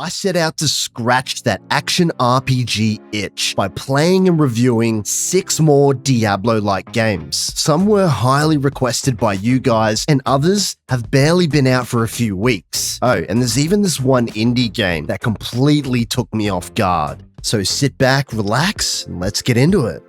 I set out to scratch that action RPG itch by playing and reviewing 6 more Diablo-like games. Some were highly requested by you guys, and others have barely been out for a few weeks. Oh, and there's even this one indie game that completely took me off guard. So sit back, relax, and let's get into it.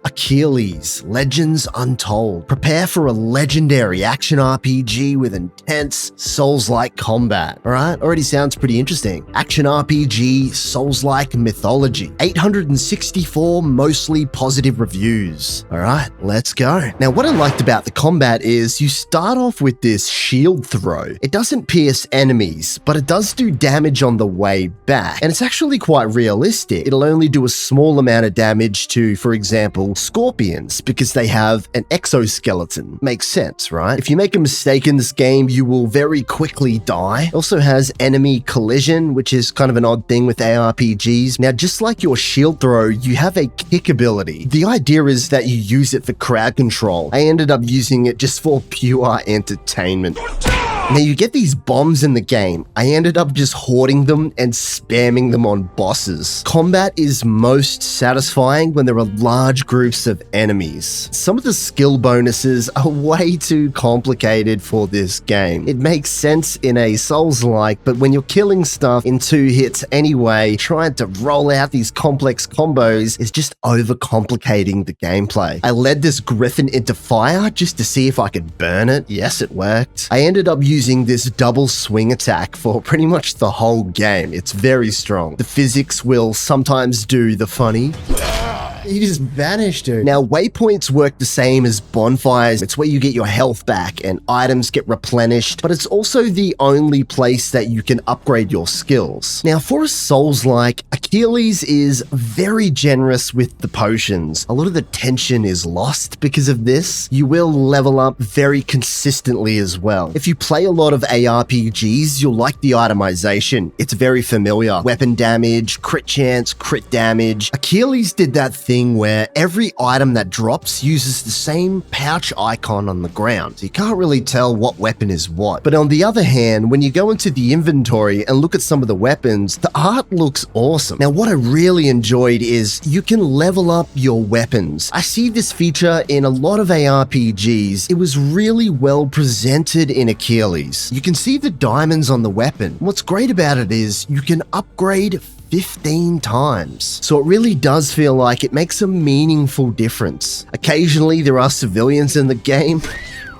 Achilles, Legends Untold. Prepare for a legendary action RPG with intense Souls-like combat. Alright, already sounds pretty interesting. Action RPG, Souls-like mythology. 864 mostly positive reviews. Alright, let's go. Now what I liked about the combat is you start off with this shield throw. It doesn't pierce enemies, but it does do damage on the way back. And it's actually quite realistic. It'll only do a small amount of damage to, for example, scorpions because they have an exoskeleton. Makes sense, right? If you make a mistake in this game, you will very quickly die. It also has enemy collision, which is kind of an odd thing with ARPGs. Now, just like your shield throw, you have a kick ability. The idea is that you use it for crowd control. I ended up using it just for pure entertainment. Now you get these bombs in the game. I ended up just hoarding them and spamming them on bosses. Combat is most satisfying when there are large groups of enemies. Some of the skill bonuses are way too complicated for this game. It makes sense in a Souls-like, but when you're killing stuff in 2 hits anyway, trying to roll out these complex combos is just overcomplicating the gameplay. I led this griffin into fire just to see if I could burn it. Yes, it worked. I ended up using this double swing attack for pretty much the whole game. It's very strong. The physics will sometimes do the funny. You just vanished, dude. Now, waypoints work the same as bonfires. It's where you get your health back and items get replenished, but it's also the only place that you can upgrade your skills. Now, for a Souls-like, Achilles is very generous with the potions. A lot of the tension is lost because of this. You will level up very consistently as well. If you play a lot of ARPGs, you'll like the itemization. It's very familiar. Weapon damage, crit chance, crit damage. Achilles did that thing where every item that drops uses the same pouch icon on the ground. You can't really tell what weapon is what. But on the other hand, when you go into the inventory and look at some of the weapons, the art looks awesome. Now, what I really enjoyed is you can level up your weapons. I see this feature in a lot of ARPGs. It was really well presented in Achilles. You can see the diamonds on the weapon. What's great about it is you can upgrade 15 times. So it really does feel like it makes a meaningful difference. Occasionally there are civilians in the game.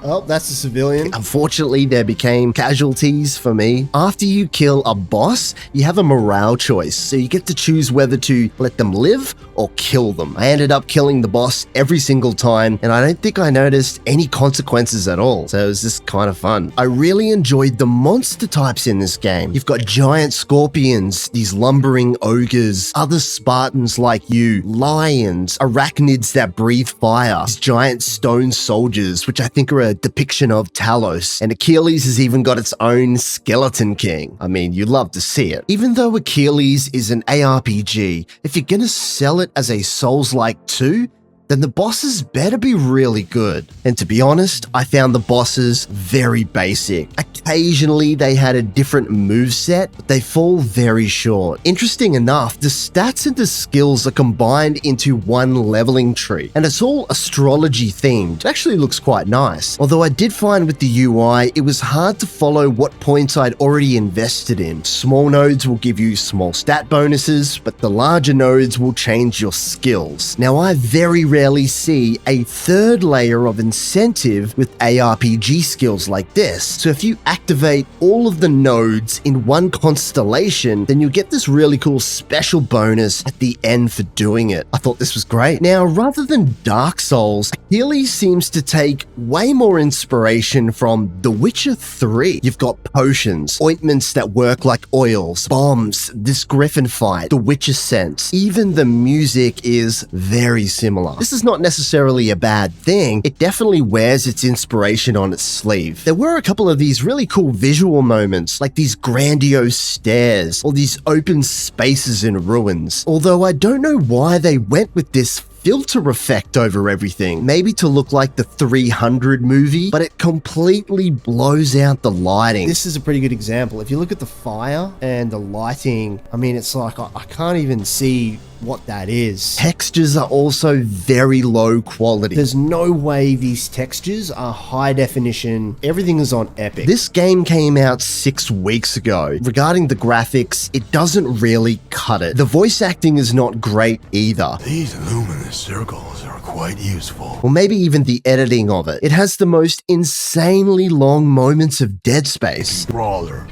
Oh, that's a civilian. Unfortunately, there became casualties for me. After you kill a boss, you have a morale choice, so you get to choose whether to let them live or kill them. I ended up killing the boss every single time, and I don't think I noticed any consequences at all, so it was just kind of fun. I really enjoyed the monster types in this game. You've got giant scorpions, these lumbering ogres, other Spartans like you, lions, arachnids that breathe fire, these giant stone soldiers, which I think are a depiction of Talos, and Achilles has even got its own skeleton king. I mean, you love to see it. Even though Achilles is an ARPG, if you're gonna sell it as a Souls-like too, then the bosses better be really good. And to be honest, I found the bosses very basic. Occasionally, they had a different moveset, but they fall very short. Interesting enough, the stats and the skills are combined into one leveling tree, and it's all astrology themed. It actually looks quite nice. Although I did find with the UI, it was hard to follow what points I'd already invested in. Small nodes will give you small stat bonuses, but the larger nodes will change your skills. Now, I very rarely see a third layer of incentive with ARPG skills like this. So if you activate all of the nodes in one constellation, then you'll get this really cool special bonus at the end for doing it. I thought this was great. Now, rather than Dark Souls, Achilles seems to take way more inspiration from The Witcher 3. You've got potions, ointments that work like oils, bombs, this griffin fight, the Witcher sense. Even the music is very similar. This is not necessarily a bad thing. It definitely wears its inspiration on its sleeve. There were a couple of these really cool visual moments, like these grandiose stairs or these open spaces in ruins. Although I don't know why they went with this filter effect over everything, maybe to look like the 300 movie, but it completely blows out the lighting. This is a pretty good example. If you look at the fire and the lighting, I mean, it's like I can't even see what that is. Textures are also very low quality. There's no way these textures are high definition. Everything is on Epic. This game came out 6 weeks ago. Regarding the graphics, it doesn't really cut it. The voice acting is not great either. These luminous circles are quite useful. Or maybe even the editing of it. It has the most insanely long moments of dead space. Brawler,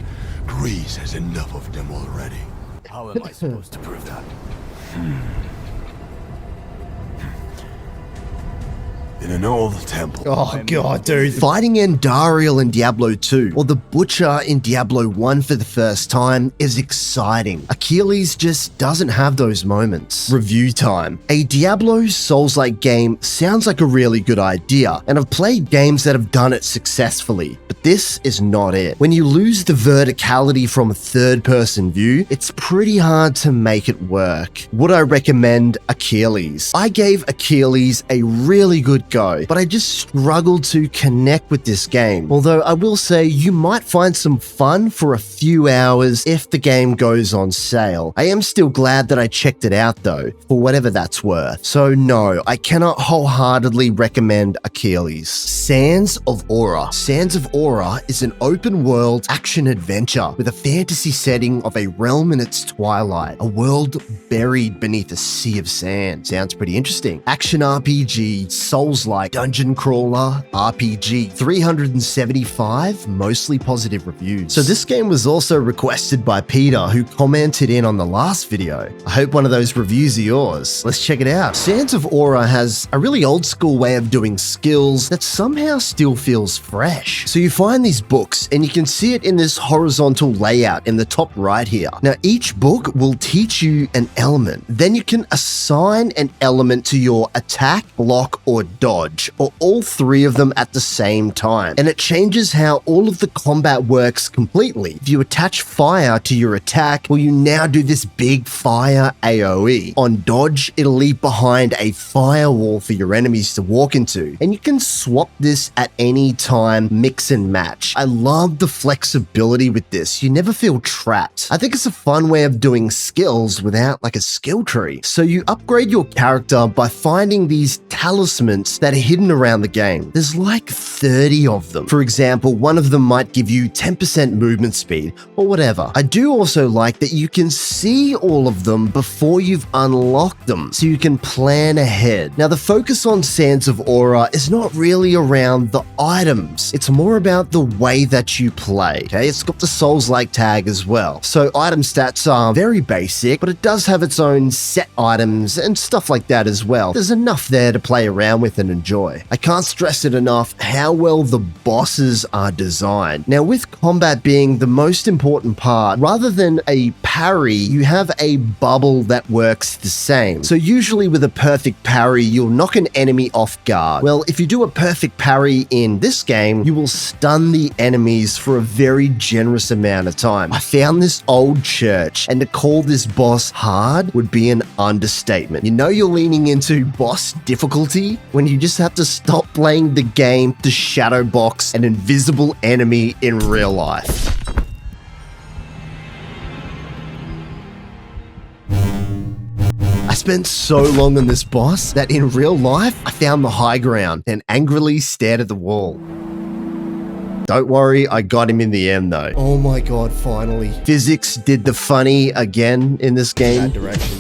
Grease has enough of them already. How am I supposed to prove that? In an old temple. Oh god, dude. Fighting Andariel in Diablo 2 or the Butcher in Diablo 1 for the first time is exciting. Achilles just doesn't have those moments. Review time. A Diablo Souls-like game sounds like a really good idea, and I've played games that have done it successfully, but this is not it. When you lose the verticality from a third-person view, it's pretty hard to make it work. Would I recommend Achilles? I gave Achilles a really good go, but I just struggled to connect with this game. Although I will say you might find some fun for a few hours if the game goes on sale. I am still glad that I checked it out though, for whatever that's worth. So no, I cannot wholeheartedly recommend Achilles. Sands of Aura. Sands of Aura is an open world action adventure with a fantasy setting of a realm in its twilight, a world buried beneath a sea of sand. Sounds pretty interesting. Action RPG, Souls-like, dungeon crawler, RPG, 375 mostly positive reviews. So this game was also requested by Peter, who commented in on the last video. I hope one of those reviews are yours. Let's check it out. Sands of Aura has a really old school way of doing skills that somehow still feels fresh. So you find these books and you can see it in this horizontal layout in the top right here. Now each book will teach you an element. Then you can assign an element to your attack, block, or dodge, or all three of them at the same time. And it changes how all of the combat works completely. If you attach fire to your attack, well, you now do this big fire AoE. On dodge, it'll leave behind a firewall for your enemies to walk into. And you can swap this at any time, mix and match. I love the flexibility with this. You never feel trapped. I think it's a fun way of doing skills without like a skill tree. So you upgrade your character by finding these talismans that are hidden around the game. There's like 30 of them. For example, one of them might give you 10% movement speed or whatever. I do also like that you can see all of them before you've unlocked them, so you can plan ahead. Now the focus on Sands of Aura is not really around the items. It's more about the way that you play. Okay, it's got the Souls-like tag as well. So item stats are very basic, but it does have its own set items and stuff like that as well. There's enough there to play around with and enjoy. I can't stress it enough how well the bosses are designed. Now with combat being the most important part, rather than a parry, you have a bubble that works the same. So usually with a perfect parry, you'll knock an enemy off guard. Well, if you do a perfect parry in this game, you will stun the enemies for a very generous amount of time. I found this old church, and to call this boss hard would be an understatement. You know you're leaning into boss difficulty when you just have to stop playing the game to shadow box an invisible enemy in real life. I spent so long on this boss that in real life, I found the high ground and angrily stared at the wall. Don't worry, I got him in the end though. Oh my god, finally. Physics did the funny again in this game. Bad direction.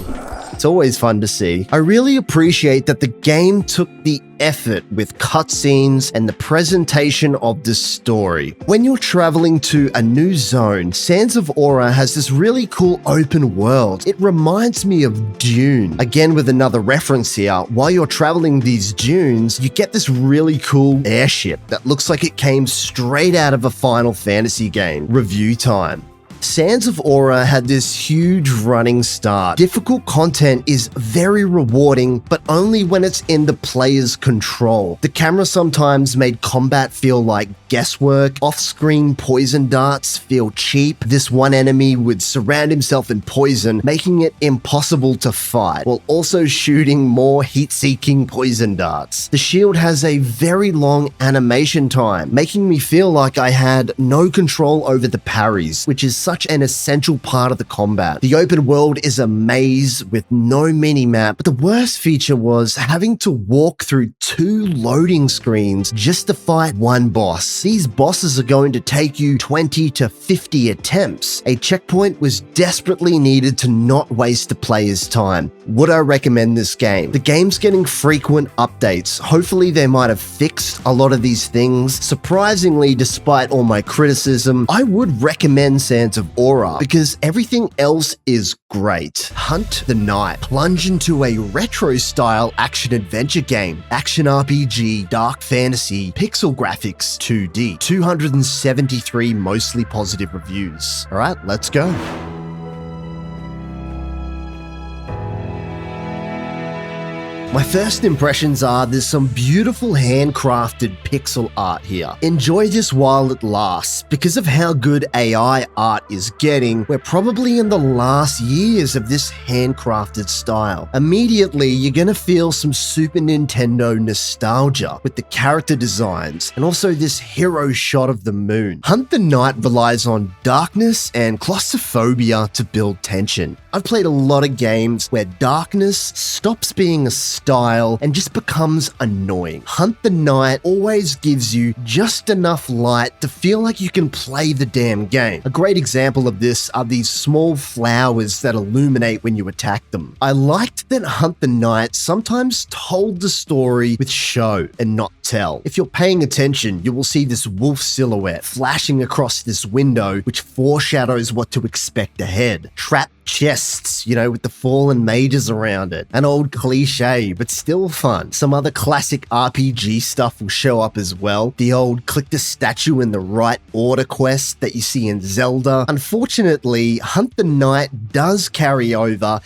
It's always fun to see. I really appreciate that the game took the effort with cutscenes and the presentation of the story. When you're traveling to a new zone, Sands of Aura has this really cool open world. It reminds me of Dune. Again, with another reference here, while you're traveling these dunes, you get this really cool airship that looks like it came straight out of a Final Fantasy game. Review time. Sands of Aura had this huge running start. Difficult content is very rewarding, but only when it's in the player's control. The camera sometimes made combat feel like guesswork. Off-screen poison darts feel cheap. This one enemy would surround himself in poison, making it impossible to fight, while also shooting more heat-seeking poison darts. The shield has a very long animation time, making me feel like I had no control over the parries, which is such an essential part of the combat. The open world is a maze with no mini-map, but the worst feature was having to walk through 2 loading screens just to fight one boss. These bosses are going to take you 20 to 50 attempts. A checkpoint was desperately needed to not waste the player's time. Would I recommend this game? The game's getting frequent updates. Hopefully they might have fixed a lot of these things. Surprisingly, despite all my criticism, I would recommend Sands of Aura because everything else is great. Hunt the Night. Plunge into a retro-style action-adventure game. Action RPG, dark fantasy, pixel graphics, 2D. 273 mostly positive reviews. Alright, let's go. My first impressions are there's some beautiful handcrafted pixel art here. Enjoy this while it lasts. Because of how good AI art is getting, we're probably in the last years of this handcrafted style. Immediately, you're gonna feel some Super Nintendo nostalgia with the character designs and also this hero shot of the moon. Hunt the Night relies on darkness and claustrophobia to build tension. I've played a lot of games where darkness stops being a style and just becomes annoying. Hunt the Night always gives you just enough light to feel like you can play the damn game. A great example of this are these small flowers that illuminate when you attack them. I liked that Hunt the Night sometimes told the story with show and not tell. If you're paying attention, you will see this wolf silhouette flashing across this window, which foreshadows what to expect ahead. Trapped chests, with the fallen mages around it. An old cliche, but still fun. Some other classic RPG stuff will show up as well. The old click the statue in the right order quest that you see in Zelda. Unfortunately, Hunt the Night does carry over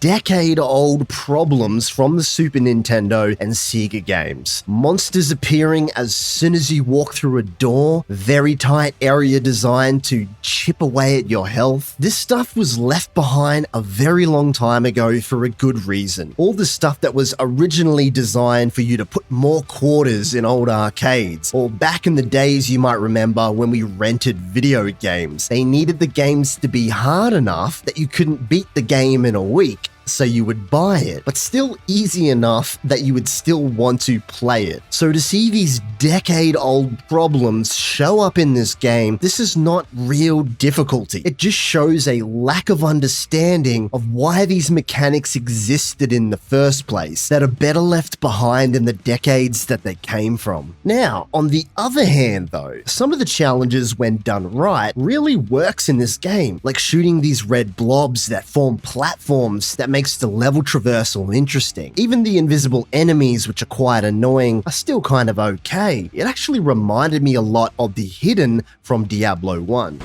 decade-old problems from the Super Nintendo and Sega games. Monsters appearing as soon as you walk through a door, very tight area design to chip away at your health. This stuff was left behind a very long time ago for a good reason. All the stuff that was originally designed for you to put more quarters in old arcades, or back in the days you might remember when we rented video games. They needed the games to be hard enough that you couldn't beat the game in a week, so you would buy it, but still easy enough that you would still want to play it. So to see these decade-old problems show up in this game, this is not real difficulty. It just shows a lack of understanding of why these mechanics existed in the first place that are better left behind in the decades that they came from. Now, on the other hand though, some of the challenges when done right really works in this game, like shooting these red blobs that form platforms that makes the level traversal interesting. Even the invisible enemies, which are quite annoying, are still kind of okay. It actually reminded me a lot of the Hidden from Diablo 1.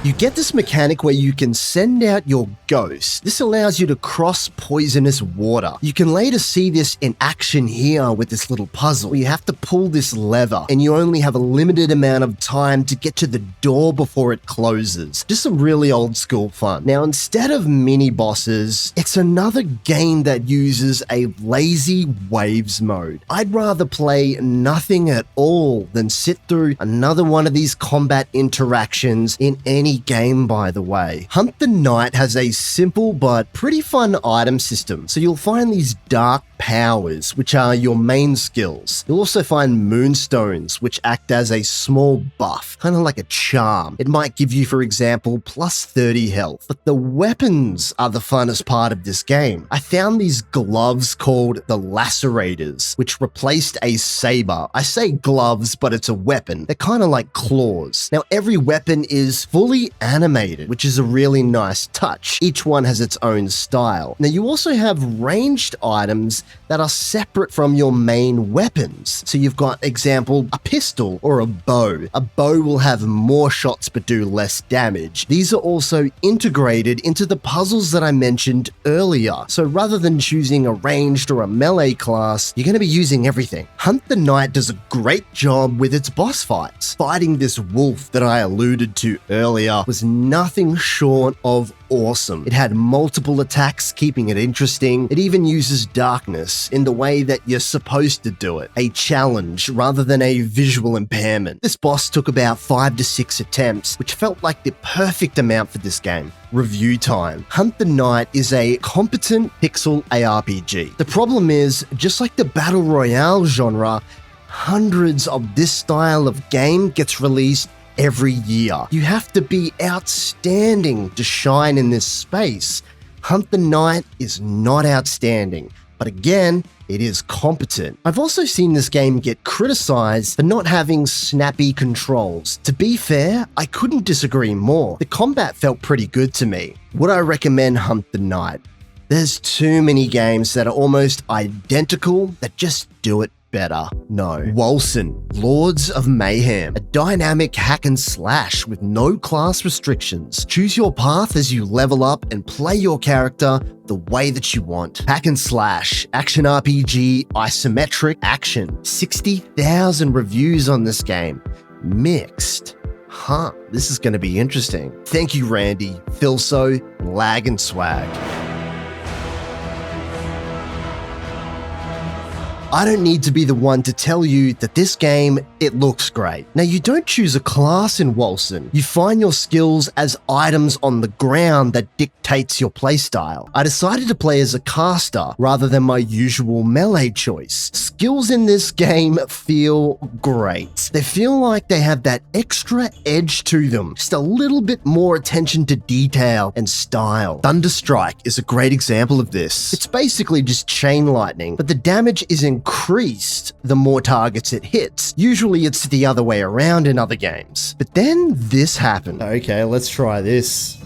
You get this mechanic where you can send out your ghost. This allows you to cross poisonous water. You can later see this in action here with this little puzzle where you have to pull this lever and you only have a limited amount of time to get to the door before it closes. Just some really old school fun. Now, instead of mini bosses, it's another game that uses a lazy waves mode. I'd rather play nothing at all than sit through another one of these combat interactions in any game, by the way. Hunt the Night has a simple but pretty fun item system. So you'll find these dark powers, which are your main skills. You'll also find moonstones, which act as a small buff, kind of like a charm. It might give you, for example, plus 30 health. But the weapons are the funnest part of this game. I found these gloves called the Lacerators, which replaced a saber. I say gloves, but it's a weapon. They're kind of like claws. Now, every weapon is fully animated, which is a really nice touch. Each one has its own style. Now, you also have ranged items that are separate from your main weapons. So you've got, example, a pistol or a bow. A bow will have more shots but do less damage. These are also integrated into the puzzles that I mentioned earlier. So rather than choosing a ranged or a melee class, you're going to be using everything. Hunt the Knight does a great job with its boss fights. Fighting this wolf that I alluded to earlier was nothing short of awesome. It had multiple attacks, keeping it interesting. It even uses darkness in the way that you're supposed to do it. A challenge rather than a visual impairment. This boss took about 5 to 6 attempts, which felt like the perfect amount for this game. Review time. Hunt the Knight is a competent pixel ARPG. The problem is, just like the Battle Royale genre, hundreds of this style of game gets released every year. You have to be outstanding to shine in this space. Hunt the Knight is not outstanding, but again, it is competent. I've also seen this game get criticized for not having snappy controls. To be fair, I couldn't disagree more. The combat felt pretty good to me. Would I recommend Hunt the Knight? There's too many games that are almost identical that just do it better. No. Wolcen, Lords of Mayhem, a dynamic hack and slash with no class restrictions. Choose your path as you level up and play your character the way that you want. Hack and slash, action RPG, isometric action. 60,000 reviews on this game. Mixed. This is going to be interesting. Thank you, Randy, Philso, Lag and Swag. I don't need to be the one to tell you that this game, it looks great. Now, you don't choose a class in Wolcen. You find your skills as items on the ground that dictates your playstyle. I decided to play as a caster rather than my usual melee choice. Skills in this game feel great. They feel like they have that extra edge to them, just a little bit more attention to detail and style. Thunderstrike is a great example of this. It's basically just chain lightning, but the damage is increased the more targets it hits. Usually it's the other way around in other games. But then this happened. Okay, let's try this.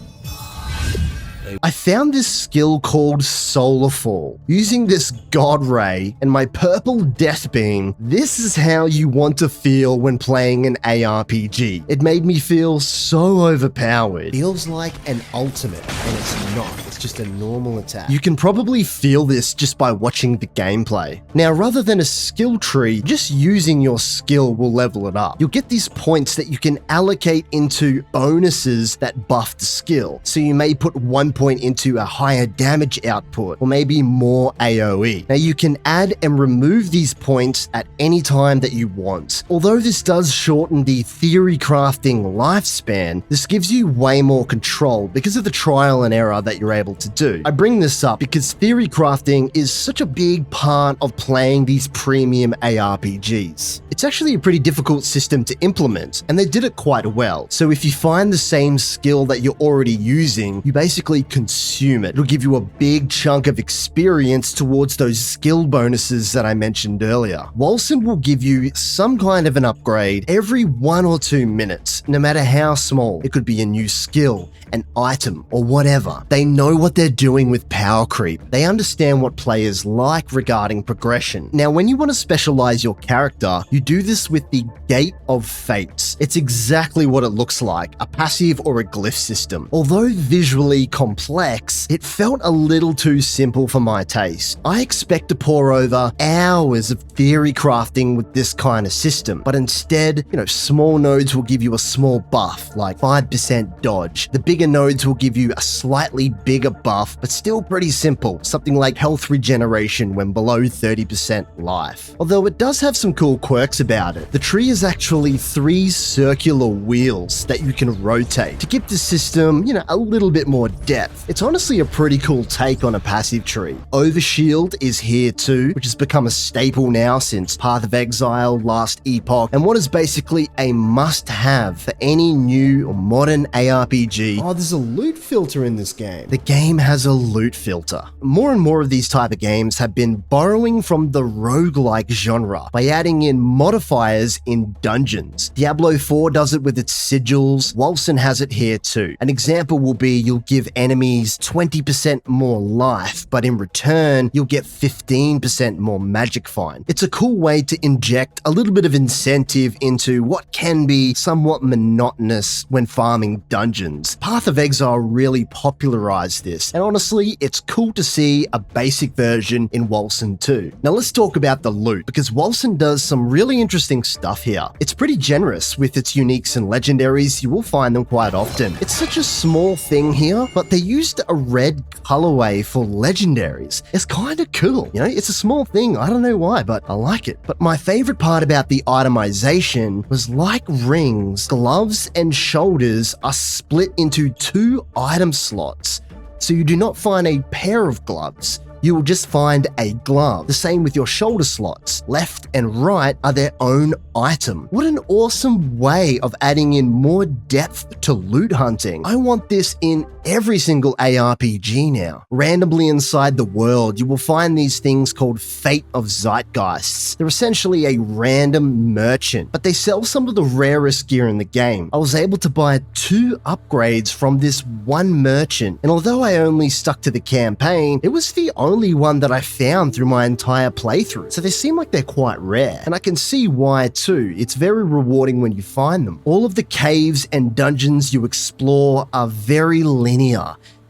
I found this skill called Solar Fall. Using this God Ray and my purple Death Beam, this is how you want to feel when playing an ARPG. It made me feel so overpowered. Feels like an ultimate, and it's not. It's just a normal attack. You can probably feel this just by watching the gameplay. Now, rather than a skill tree, just using your skill will level it up. You'll get these points that you can allocate into bonuses that buff the skill. So you may put 1 point into a higher damage output, or maybe more AoE. Now, you can add and remove these points at any time that you want. Although this does shorten the theory crafting lifespan, this gives you way more control because of the trial and error that you're able to do. I bring this up because theory crafting is such a big part of playing these premium ARPGs. It's actually a pretty difficult system to implement, and they did it quite well. So if you find the same skill that you're already using, you basically consume it. It'll give you a big chunk of experience towards those skill bonuses that I mentioned earlier. Wolcen will give you some kind of an upgrade every 1 or 2 minutes, no matter how small. It could be a new skill, an item, or whatever. They know what they're doing with power creep. They understand what players like regarding progression. Now, when you want to specialize your character, you do this with the Gate of Fates. It's exactly what it looks like, a passive or a glyph system. Although visually complex, it felt a little too simple for my taste. I expect to pour over hours of theory crafting with this kind of system, but instead, small nodes will give you a small buff, like 5% dodge. The bigger nodes will give you a slightly bigger buff, but still pretty simple, something like health regeneration when below 30% life. Although it does have some cool quirks about it. The tree is actually 3 circular wheels that you can rotate to give the system, a little bit more depth. It's honestly a pretty cool take on a passive tree. Overshield is here too, which has become a staple now since Path of Exile, Last Epoch, and what is basically a must-have for any new or modern ARPG Oh, there's a loot filter in this game. The game has a loot filter. More and more of these type of games have been borrowing from the roguelike genre by adding in modifiers in dungeons. Diablo IV does it with its sigils. Wolcen has it here too. An example will be you'll give enemies 20% more life, but in return, you'll get 15% more magic find. It's a cool way to inject a little bit of incentive into what can be somewhat monotonous when farming dungeons. Path of Exile really popularized this, and honestly, it's cool to see a basic version in Wolcen too. Now let's talk about the loot, because Wolcen does some really interesting stuff here. It's pretty generous with its uniques and legendaries. You will find them quite often. It's such a small thing here, but they used a red colorway for legendaries. It's kind of cool, you know? It's a small thing, I don't know why, but I like it. But my favorite part about the itemization was, like rings, gloves and shoulders are split into 2 item slots. So you do not find a pair of gloves, you will just find a glove. The same with your shoulder slots. Left and right are their own item. What an awesome way of adding in more depth to loot hunting. I want this in every single ARPG now. Randomly inside the world, you will find these things called Fate of Zeitgeists. They're essentially a random merchant, but they sell some of the rarest gear in the game. I was able to buy 2 upgrades from this one merchant, and although I only stuck to the campaign, it was the only one that I found through my entire playthrough. So they seem like they're quite rare, and I can see why too. It's very rewarding when you find them. All of the caves and dungeons you explore are very linear.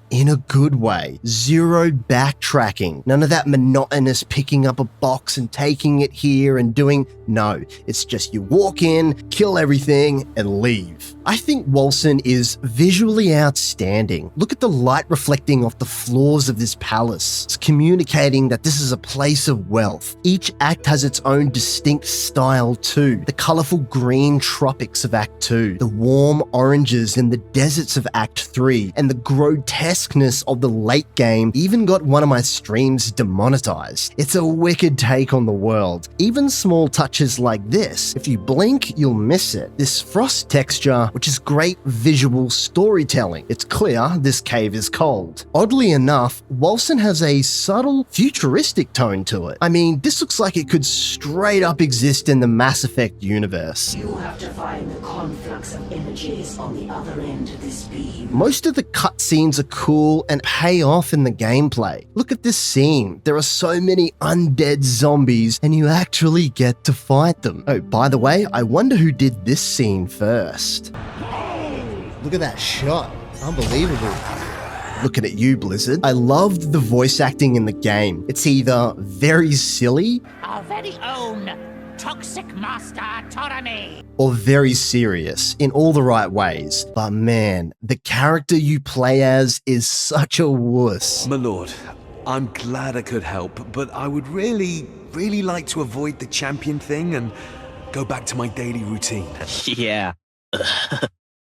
In a good way. Zero backtracking. None of that monotonous picking up a box and taking it here and doing. No, it's just you walk in, kill everything, and leave. I think Wolcen is visually outstanding. Look at the light reflecting off the floors of this palace. It's communicating that this is a place of wealth. Each act has its own distinct style too. The colorful green tropics of Act 2, the warm oranges in the deserts of Act 3, and the grotesqueness of the late game even got one of my streams demonetized. It's a wicked take on the world. Even small touches like this, if you blink, you'll miss it. This frost texture, which is great visual storytelling. It's clear this cave is cold. Oddly enough, Wolcen has a subtle, futuristic tone to it. I mean, this looks like it could straight up exist in the Mass Effect universe. You have to find the conflux of images on the other end of this beam. Most of the cutscenes are cool and pay off in the gameplay. Look at this scene. There are so many undead zombies, and you actually get to fight them. Oh, by the way, I wonder who did this scene first. Look at that shot. Unbelievable. Looking at you, Blizzard. I loved the voice acting in the game. It's either very silly, Our very own toxic master Torame, or very serious in all the right ways. But man, the character you play as is such a wuss. My lord, I'm glad I could help, but I would really like to avoid the champion thing and go back to my daily routine. Yeah.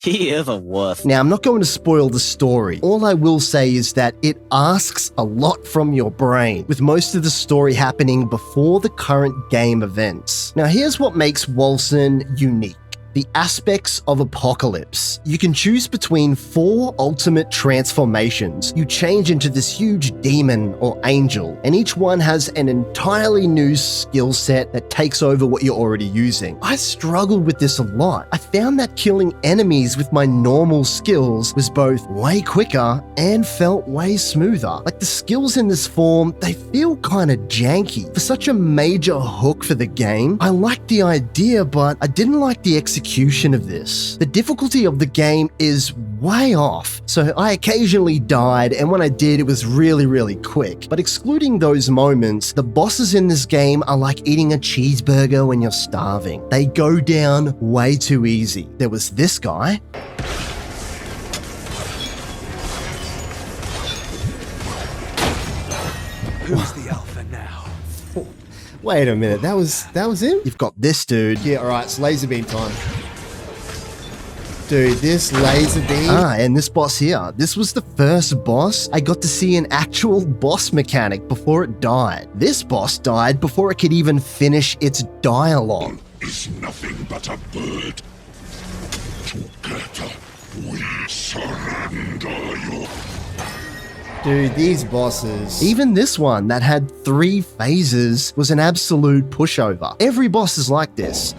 He is a wuss. Now, I'm not going to spoil the story. All I will say is that it asks a lot from your brain, with most of the story happening before the current game events. Now, here's what makes Wolcen unique. The aspects of Apocalypse. You can choose between 4 ultimate transformations. You change into this huge demon or angel, and each one has an entirely new skill set that takes over what you're already using. I struggled with this a lot. I found that killing enemies with my normal skills was both way quicker and felt way smoother. Like the skills in this form, they feel kind of janky. For such a major hook for the game, I liked the idea, but I didn't like the execution of this. The difficulty of the game is way off, so I occasionally died, and when I did, it was really quick. But excluding those moments, the bosses in this game are like eating a cheeseburger when you're starving. They go down way too easy. There was this guy. Who's the alpha now? Wait a minute, that was him? You've got this dude. Yeah, alright, it's laser beam time. Dude, this laser beam. And this boss here. This was the first boss. I got to see an actual boss mechanic before it died. This boss died before it could even finish its dialogue. Is nothing but a bird. Together Dude, these bosses, even this one that had 3 phases, was an absolute pushover. Every boss is like this.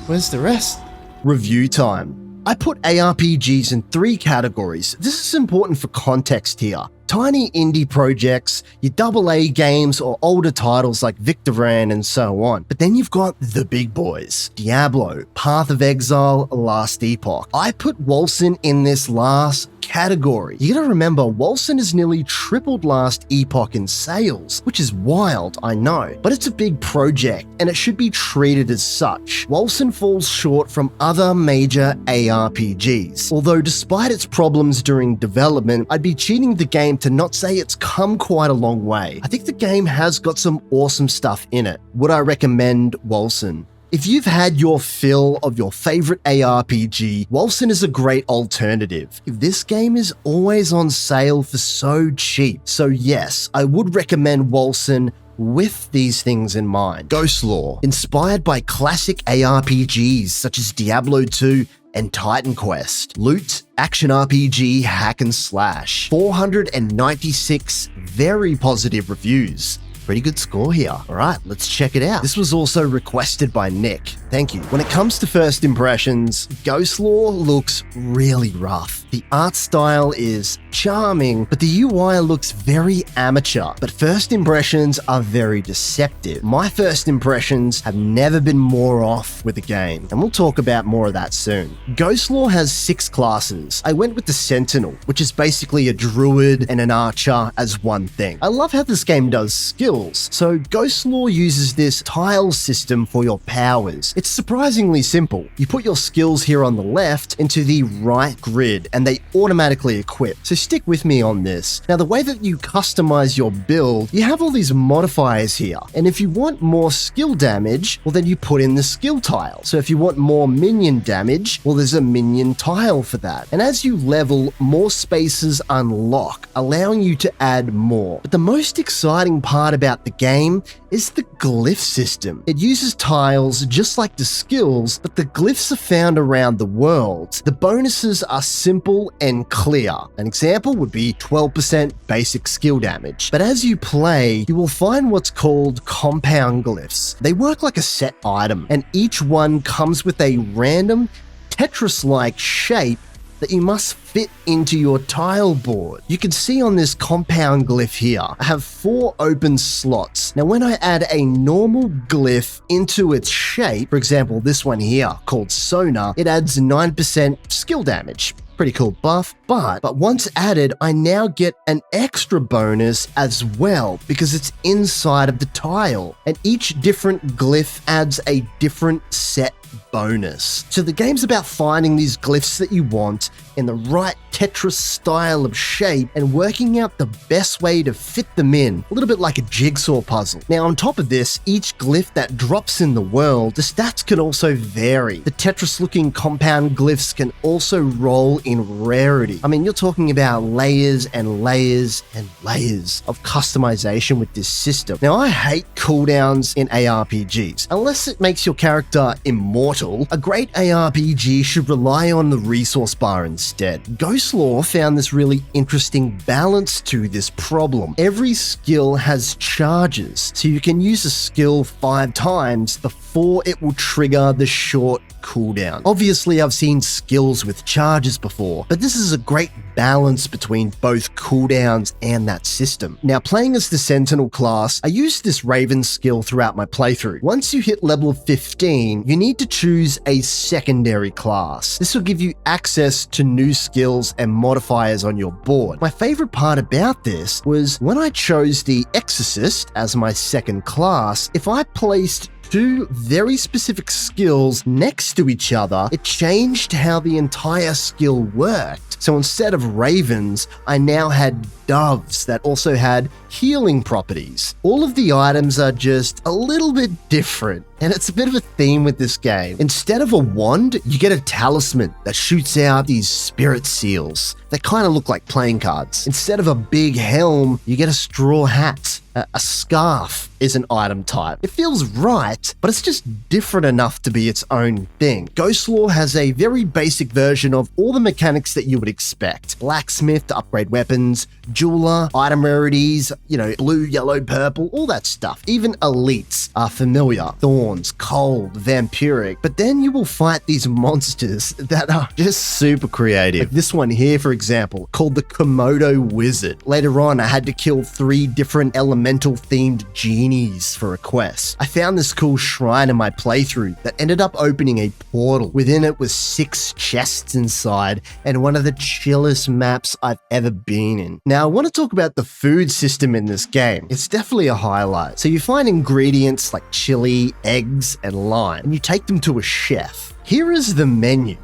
Where's the rest? Review time. I put ARPGs in 3 categories. This is important for context here. Tiny indie projects, your AA games, or older titles like Victoran and so on. But then you've got the big boys. Diablo, Path of Exile, Last Epoch. I put Wolcen in this last category. You gotta remember, Wolcen has nearly tripled Last Epoch in sales, which is wild, I know, but it's a big project and it should be treated as such. Wolcen falls short from other major ARPGs, although despite its problems during development, I'd be cheating the game to not say it's come quite a long way. I think the game has got some awesome stuff in it. Would I recommend Wolcen? If you've had your fill of your favorite ARPG, Wolcen is a great alternative. If this game is always on sale for so cheap, so yes, I would recommend Wolcen with these things in mind. Ghostlore, inspired by classic ARPGs such as Diablo II and Titan Quest. Loot, action RPG, hack and slash. 496 very positive reviews. Pretty good score here. All right, let's check it out. This was also requested by Nick. Thank you. When it comes to first impressions, Ghostlore looks really rough. The art style is charming, but the UI looks very amateur. But first impressions are very deceptive. My first impressions have never been more off with a game, and we'll talk about more of that soon. Ghostlore has 6 classes. I went with the Sentinel, which is basically a druid and an archer as one thing. I love how this game does skills. So Ghostlore uses this tile system for your powers. It's surprisingly simple. You put your skills here on the left into the right grid, and they automatically equip. So stick with me on this. Now, the way that you customize your build, you have all these modifiers here. And if you want more skill damage, well, then you put in the skill tile. So if you want more minion damage, well, there's a minion tile for that. And as you level, more spaces unlock, allowing you to add more. But the most exciting part about the game is the glyph system. It uses tiles just like the skills, but the glyphs are found around the world. The bonuses are simple and clear. An example would be 12% basic skill damage. But as you play, you will find what's called compound glyphs. They work like a set item, and each one comes with a random Tetris-like shape that you must fit into your tile board. You can see on this compound glyph here, I have 4 open slots. Now, when I add a normal glyph into its shape, for example, this one here called Sona, it adds 9% skill damage. Pretty cool buff, but once added, I now get an extra bonus as well because it's inside of the tile, and each different glyph adds a different set bonus. So the game's about finding these glyphs that you want in the right Tetris style of shape and working out the best way to fit them in, a little bit like a jigsaw puzzle. Now, on top of this, each glyph that drops in the world, the stats can also vary. The Tetris-looking compound glyphs can also roll in rarity. I mean, you're talking about layers and layers and layers of customization with this system. Now, I hate cooldowns in ARPGs. Unless it makes your character immortal, a great ARPG should rely on the resource bar instead. Ghostlore found this really interesting balance to this problem. Every skill has charges, so you can use a skill 5 times before it will trigger the short cooldown. Obviously, I've seen skills with charges before, but this is a great balance between both cooldowns and that system. Now, playing as the Sentinel class, I used this Raven skill throughout my playthrough. Once you hit level 15, you need to choose a secondary class. This will give you access to new skills and modifiers on your board. My favorite part about this was when I chose the Exorcist as my second class, if I placed 2 very specific skills next to each other, it changed how the entire skill worked. So instead of ravens, I now had doves that also had healing properties. All of the items are just a little bit different, and it's a bit of a theme with this game. Instead of a wand, you get a talisman that shoots out these spirit seals that kind of look like playing cards. Instead of a big helm, you get a straw hat. A scarf is an item type. It feels right, but it's just different enough to be its own thing. Ghostlore has a very basic version of all the mechanics that you would expect. Blacksmith to upgrade weapons, jeweler, item rarities, blue, yellow, purple, all that stuff. Even elites are familiar. Thorns, cold, vampiric. But then you will fight these monsters that are just super creative. Like this one here, for example, called the Komodo Wizard. Later on, I had to kill 3 different elemental-themed genies for a quest. I found this cool shrine in my playthrough that ended up opening a portal. Within it was 6 chests inside and one of the chillest maps I've ever been in. Now, I want to talk about the food system in this game. It's definitely a highlight. So you find ingredients like chili, eggs, and lime, and you take them to a chef. Here is the menu.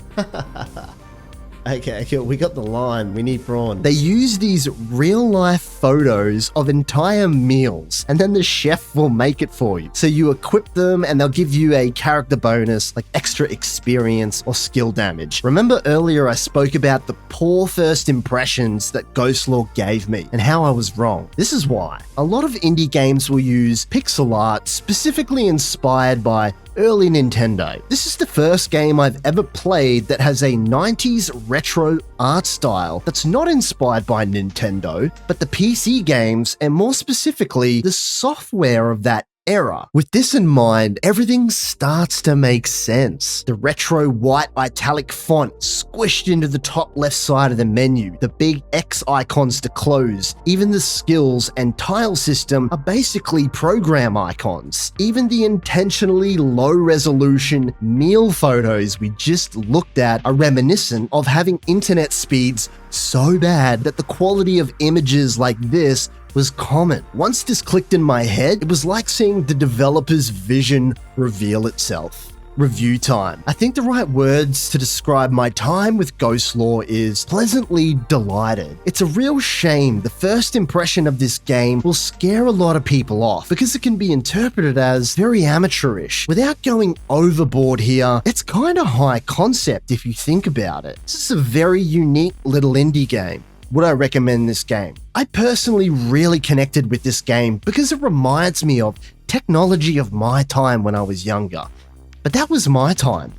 Okay, we got the lime, we need prawn. They use these real-life photos of entire meals, and then the chef will make it for you. So you equip them, and they'll give you a character bonus, like extra experience or skill damage. Remember earlier I spoke about the poor first impressions that Ghostlore gave me, and how I was wrong. This is why. A lot of indie games will use pixel art specifically inspired by early Nintendo. This is the first game I've ever played that has a 90s retro art style that's not inspired by Nintendo, but the PC games, and more specifically, the software of that era. With this in mind, everything starts to make sense. The retro white italic font squished into the top left side of the menu, the big X icons to close, even the skills and tile system are basically program icons. Even the intentionally low resolution meal photos we just looked at are reminiscent of having internet speeds so bad that the quality of images like this was common. Once this clicked in my head, it was like seeing the developer's vision reveal itself. Review time. I think the right words to describe my time with Ghostlore is pleasantly delighted. It's a real shame the first impression of this game will scare a lot of people off because it can be interpreted as very amateurish. Without going overboard here, it's kind of high concept if you think about it. This is a very unique little indie game. Would I recommend this game? I personally really connected with this game because it reminds me of technology of my time when I was younger. But that was my time.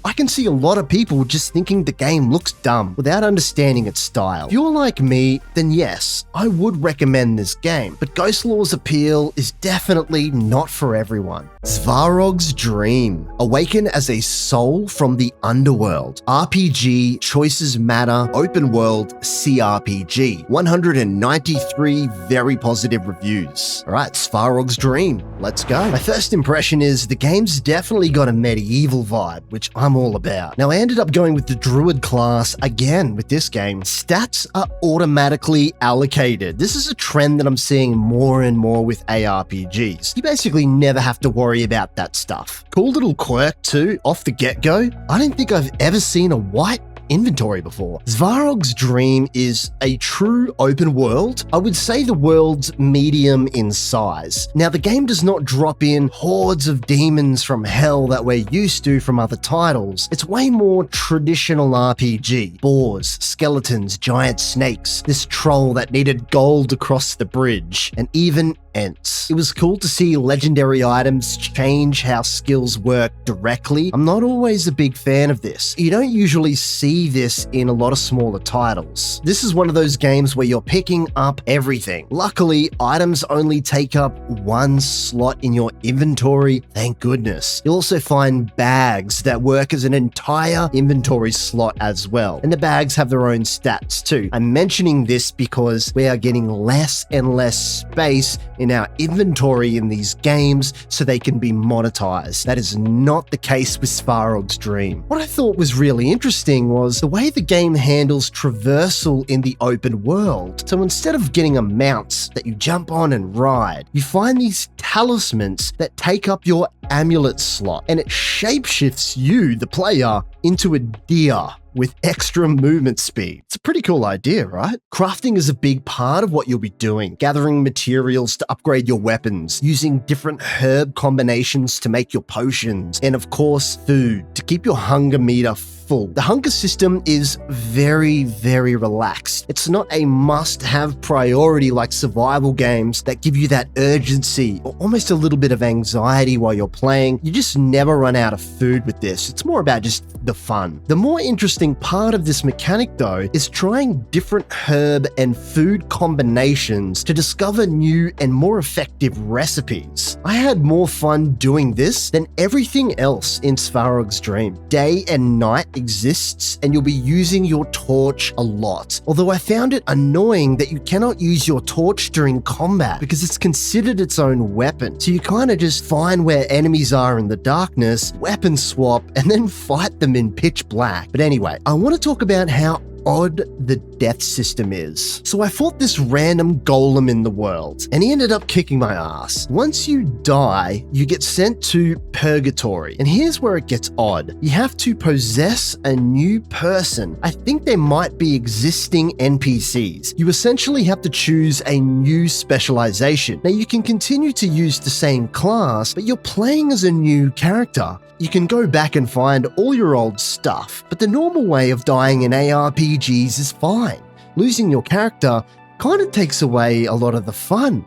I can see a lot of people just thinking the game looks dumb without understanding its style. If you're like me, then yes, I would recommend this game, but Ghostlore's appeal is definitely not for everyone. Svarog's Dream. Awaken as a soul from the underworld. RPG, choices matter, open world, CRPG. 193 very positive reviews. Alright, Svarog's Dream. Let's go. My first impression is the game's definitely got a medieval vibe, which I'm all about. Now, I ended up going with the Druid class again with this game. Stats are automatically allocated. This is a trend that I'm seeing more and more with ARPGs. You basically never have to worry about that stuff. Cool little quirk too, off the get-go. I don't think I've ever seen a white inventory before. Svarog's Dream is a true open world. I would say the world's medium in size. Now, the game does not drop in hordes of demons from hell that we're used to from other titles. It's way more traditional RPG. Boars, skeletons, giant snakes, this troll that needed gold across the bridge, and even Ents. It was cool to see legendary items change how skills work directly. I'm not always a big fan of this. You don't usually see this in a lot of smaller titles. This is one of those games where you're picking up everything. Luckily, items only take up 1 slot in your inventory, thank goodness. You'll also find bags that work as an entire inventory slot as well. And the bags have their own stats too. I'm mentioning this because we are getting less and less space in our inventory in these games so they can be monetized. That is not the case with Svarog's Dream. What I thought was really interesting was the way the game handles traversal in the open world. So instead of getting a mount that you jump on and ride, you find these talismans that take up your amulet slot, and it shapeshifts you, the player, into a deer with extra movement speed. It's a pretty cool idea, right? Crafting is a big part of what you'll be doing, gathering materials to upgrade your weapons, using different herb combinations to make your potions, and of course, food to keep your hunger meter full. The hunger system is very, very relaxed. It's not a must-have priority like survival games that give you that urgency or almost a little bit of anxiety while you're playing. You just never run out of food with this. It's more about just the fun. The more interesting part of this mechanic, though, is trying different herb and food combinations to discover new and more effective recipes. I had more fun doing this than everything else in Svarog's Dream. Day and night exists, and you'll be using your torch a lot. Although I found it annoying that you cannot use your torch during combat because it's considered its own weapon. So you kind of just find where enemies are in the darkness, weapon swap, and then fight them in pitch black. But anyway, I want to talk about how odd the death system is. So I fought this random golem in the world, and he ended up kicking my ass. Once you die, you get sent to purgatory, and here's where it gets odd. You have to possess a new person. I think there might be existing NPCs. You essentially have to choose a new specialization. Now you can continue to use the same class, but you're playing as a new character. You can go back and find all your old stuff, but the normal way of dying in ARPGs is fine. Losing your character kind of takes away a lot of the fun,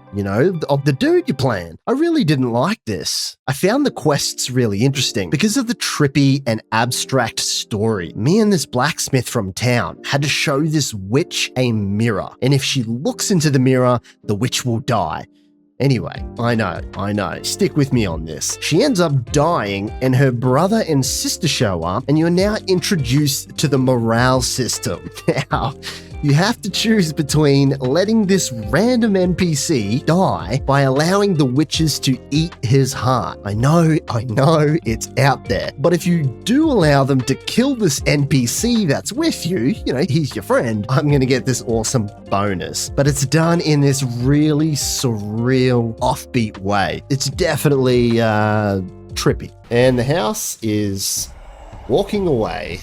of the dude you're playing. I really didn't like this. I found the quests really interesting because of the trippy and abstract story. Me and this blacksmith from town had to show this witch a mirror, and if she looks into the mirror, the witch will die. Anyway, I know. Stick with me on this. She ends up dying, and her brother and sister show up, and you're now introduced to the morale system. Now, you have to choose between letting this random NPC die by allowing the witches to eat his heart. I know, it's out there. But if you do allow them to kill this NPC that's with you, he's your friend, I'm going to get this awesome bonus. But it's done in this really surreal, offbeat way. It's definitely trippy. And the house is walking away.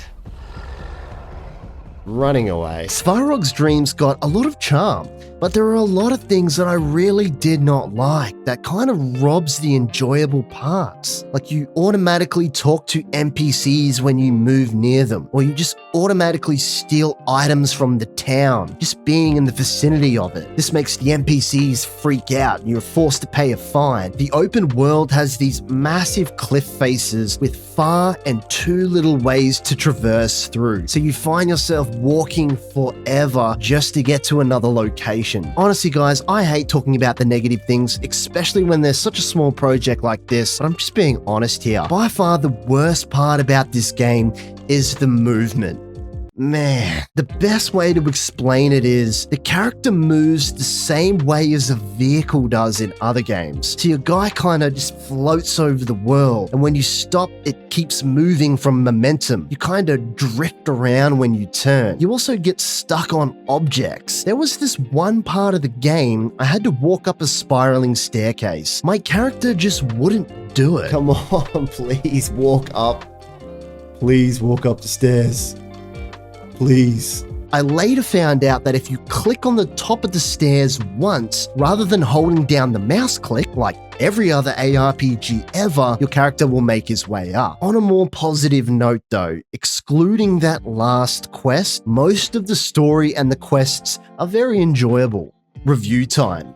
Running away. Svarog's Dream's got a lot of charm, but there are a lot of things that I really did not like that kind of robs the enjoyable parts. Like you automatically talk to NPCs when you move near them, or you just automatically steal items from the town, just being in the vicinity of it. This makes the NPCs freak out and you're forced to pay a fine. The open world has these massive cliff faces with far and too little ways to traverse through. So you find yourself walking forever just to get to another location. Honestly, guys, I hate talking about the negative things, especially when there's such a small project like this, but I'm just being honest here. By far, the worst part about this game is the movement. Man, the best way to explain it is the character moves the same way as a vehicle does in other games. So your guy kind of just floats over the world, and when you stop, it keeps moving from momentum. You kind of drift around when you turn. You also get stuck on objects. There was this one part of the game I had to walk up a spiraling staircase. My character just wouldn't do it. Come on, please walk up. Please walk up the stairs. Please. I later found out that if you click on the top of the stairs once, rather than holding down the mouse click like every other ARPG ever, your character will make his way up. On a more positive note though, excluding that last quest, most of the story and the quests are very enjoyable. Review time.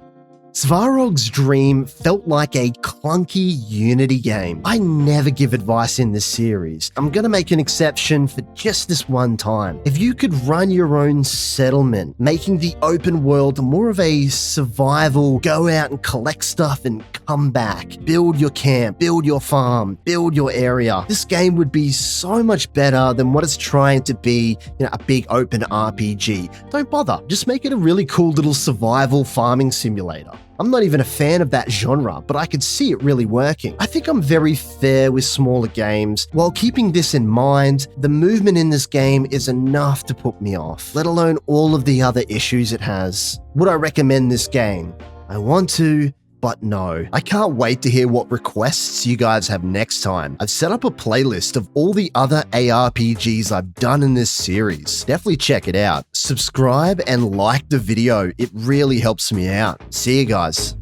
Svarog's Dream felt like a clunky Unity game. I never give advice in this series. I'm gonna make an exception for just this one time. If you could run your own settlement, making the open world more of a survival, go out and collect stuff and come back, build your camp, build your farm, build your area, this game would be so much better than what it's trying to be, a big open RPG. Don't bother. Just make it a really cool little survival farming simulator. I'm not even a fan of that genre, but I could see it really working. I think I'm very fair with smaller games. While keeping this in mind, the movement in this game is enough to put me off, let alone all of the other issues it has. Would I recommend this game? I want to, but no. I can't wait to hear what requests you guys have next time. I've set up a playlist of all the other ARPGs I've done in this series. Definitely check it out. Subscribe and like the video. It really helps me out. See you guys.